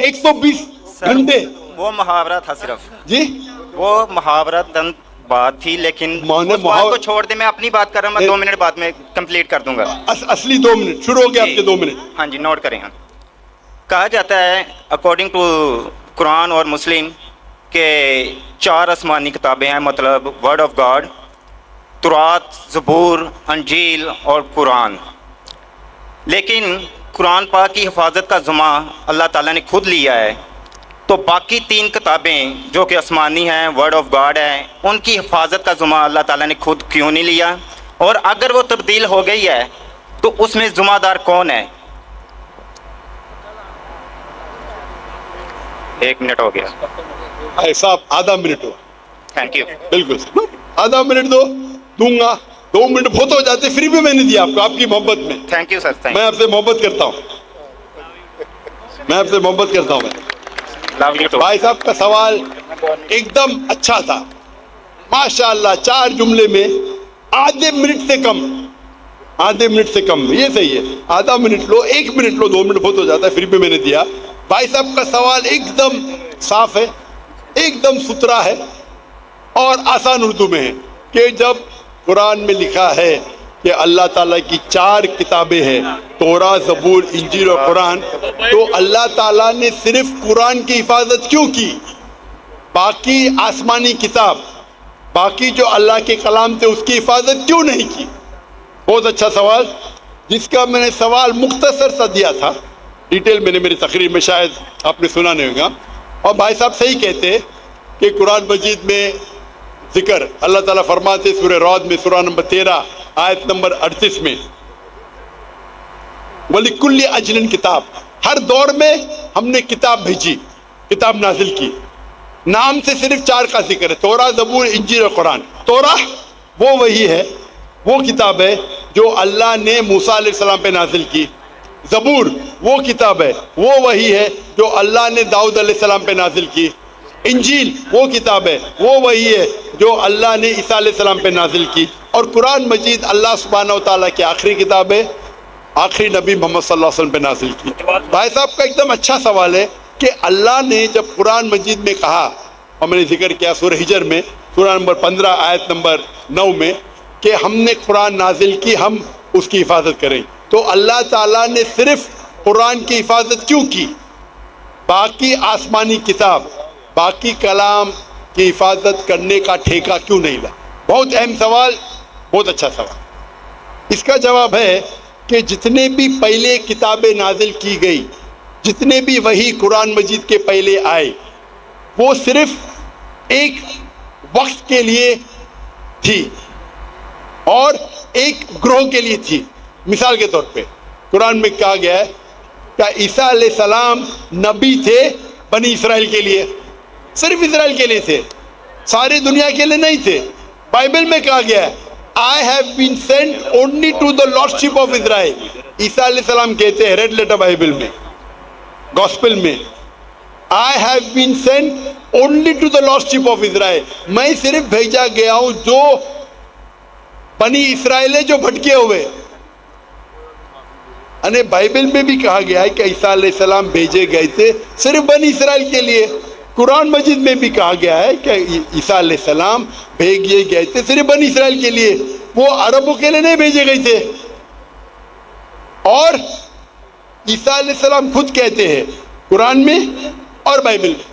120 sir, घंटे वो मुहावरा था सिर्फ, जी। वो मुहावरा तन बात थी, लेकिन मैंने उस बात को छोड़ दे, मैं अपनी बात कर रहा हूँ, मैं 2 मिनट बाद में कंप्लीट कर दूंगा। असली 2 मिनट शुरू हो गए आपके 2 मिनट। हाँ जी, नोट करें। हाँ, कहा जाता है अकॉर्डिंग टू कुरान और मुस्लिम के 4 आसमानी किताबें हैं, मतलब वर्ड ऑफ गॉड, तुरात, ज़बूर, अंजील और कुरान। लेकिन कुरान पाक की हिफाजत का ज़िम्मा अल्लाह ताला ने खुद लिया है, तो बाकी 3 किताबें जो कि आसमानी हैं, वर्ड ऑफ गॉड है, उनकी हिफाजत का ज़िम्मा अल्लाह ताला ने खुद क्यों नहीं लिया? और अगर वो तब्दील हो गई है तो उसमें ज़िम्मेदार कौन है? 1 मिनट हो गया भाई साहब, आधा मिनट हुआ। Thank you. बिल्कुल, आधा मिनट दूंगा। 2 मिनट बहुत हो जाते, फिर भी मैंने दिया आपको, आपकी मोहब्बत में। थैंक यू सर, थैंक मैं आपसे मोहब्बत करता हूँ, मैं आपसे मोहब्बत करता हूँ। Love you too. भाई साहब का सवाल एकदम अच्छा था, माशाअल्लाह। 4 जुमले में आधे मिनट से कम, आधे मिनट से कम, ये सही है। आधा minute low, 1 minute low, 2 minute बहुत हो जाता है, फिर भी मैंने दिया। भाई साहब का सवाल एकदम साफ है, एकदम सुथरा है और आसान उर्दू में है कि जब कुरान में लिखा है कि अल्लाह ताला की 4 किताबें हैं, तौरात, ज़बूर, इंजील और कुरान, तो अल्लाह ताला ने सिर्फ कुरान की हिफाजत क्यों की? बाकी आसमानी किताब, बाकी जो अल्लाह के कलाम थे, उसकी हिफाजत क्यों नहीं की? बहुत अच्छा सवाल, जिसका मैंने सवाल मुख्तसर सा दिया था, डिटेल मैंने मेरी तकरीर में शायद आपने सुना नहीं होगा। और भाई साहब सही कहते हैं कि कुरान मजीद में जिक्र अल्लाह ताला फरमाते सूरह रौद में, सूरह नंबर 13 आयत नंबर 38 में, वलिकुल्ली अजलिन किताब, हर दौर में हमने किताब भेजी, किताब नाजिल की। नाम से सिर्फ 4 का जिक्र है, तौरा, ज़बूर, इंजील और कुरान। तौरा वो वही है, वो किताब है जो अल्लाह ने मूसा अलैहिस्सलाम पे नाजिल की। ज़बूर वो किताब है, वो वही है जो अल्लाह ने दाऊद अलैहिस्सलाम पे नाजिल की। इंजील वो किताब है, वो वही है जो अल्लाह ने ईसा अलैहिस्सलाम पे नाजिल की। और कुरान मजीद अल्लाह सुब्हानहू व तआला की आखिरी किताब है, आखिरी नबी मोहम्मद सल्लल्लाहु अलैहि वसल्लम पे नाजिल की। भाई साहब का एकदम अच्छा सवाल है कि अल्लाह ने जब कुरान मजीद में कहा, और मैंने जिक्र किया सूरह हिजर में, सूरह नंबर 15 आयत नंबर 9 में, कि हमने कुरान नाजिल की, हम उसकी हिफाजत करें, तो अल्लाह ताला ने सिर्फ कुरान की हिफाजत क्यों की? बाकी आसमानी किताब, बाकी कलाम की हिफाजत करने का ठेका क्यों नहीं ला? बहुत अहम सवाल, बहुत अच्छा सवाल। इसका जवाब है कि जितने भी पहले किताबें नाजिल की गई, जितने भी वही कुरान मजीद के पहले आए, वो सिर्फ एक वक्त के लिए थी और एक ग्रोह के लिए थी। मिसाल के तौर पे कुरान में कहा गया है कि ईसा अलैहिस्सलाम नबी थे बनी इसराइल के लिए, सिर्फ इसराइल के लिए थे, सारी दुनिया के लिए नहीं थे। बाइबल में कहा गया है, I have been sent only to the lordship of Israel. ईसा अलैहिस्सलाम कहते हैं, रेड लेटर बाइबल में, गॉस्पेल में, I have been sent only to the lordship of Israel. मैं सिर्फ भेजा गया हूं जो बनी इसराइल है, जो भटके हुए। अने बाइबल में भी कहा गया है कि ईसा अलैहिस्सलाम भेजे गए थे सिर्फ बनी इसराइल के लिए। कुरान मजीद में भी कहा गया है कि ईसा अलैहिस्सलाम भेजे गए थे सिर्फ बनी इसराइल के लिए, वो अरबों के लिए नहीं भेजे गए थे। और ईसा अलैहिस्सलाम खुद कहते हैं कुरान में और बाइबल में,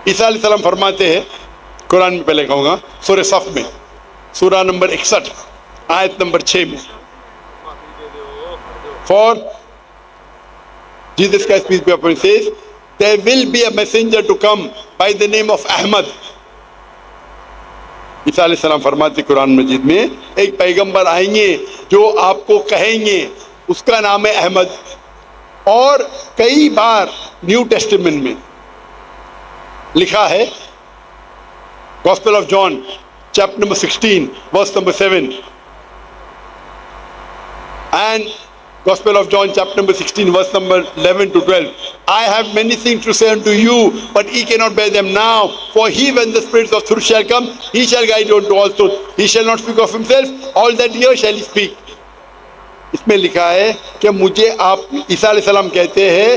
ईसा अलैहिस्सलाम फरमाते हैं, कुरान में पहले कहूँगा, सूरह सफ में, सूरह नंबर 61 आयत नंबर 6 में, for Jesus Christ peace be upon him says, there will be a messenger to come by the name of Ahmad। ईसा अलैहिस्सलाम फरमाते कुरान मजीद में, एक पैगंबर आएंगे जो आपको कहेंगे, उसका नाम है अहमद। और कई बार न्यू टेस्टामेंट में लिखा है, Gospel of John chapter number 16 verse number 7 and Gospel of John chapter number 16 verse number 11 to 12, I have many things to say unto you, but ye cannot bear them now. For he, when the Spirit of truth shall come, he shall guide you unto all truth. He shall not speak of himself, all that he hears shall he speak. اس میں لکھا ہے کہ مجھے آپ عیسیٰ علیہ السلام کہتے ہیں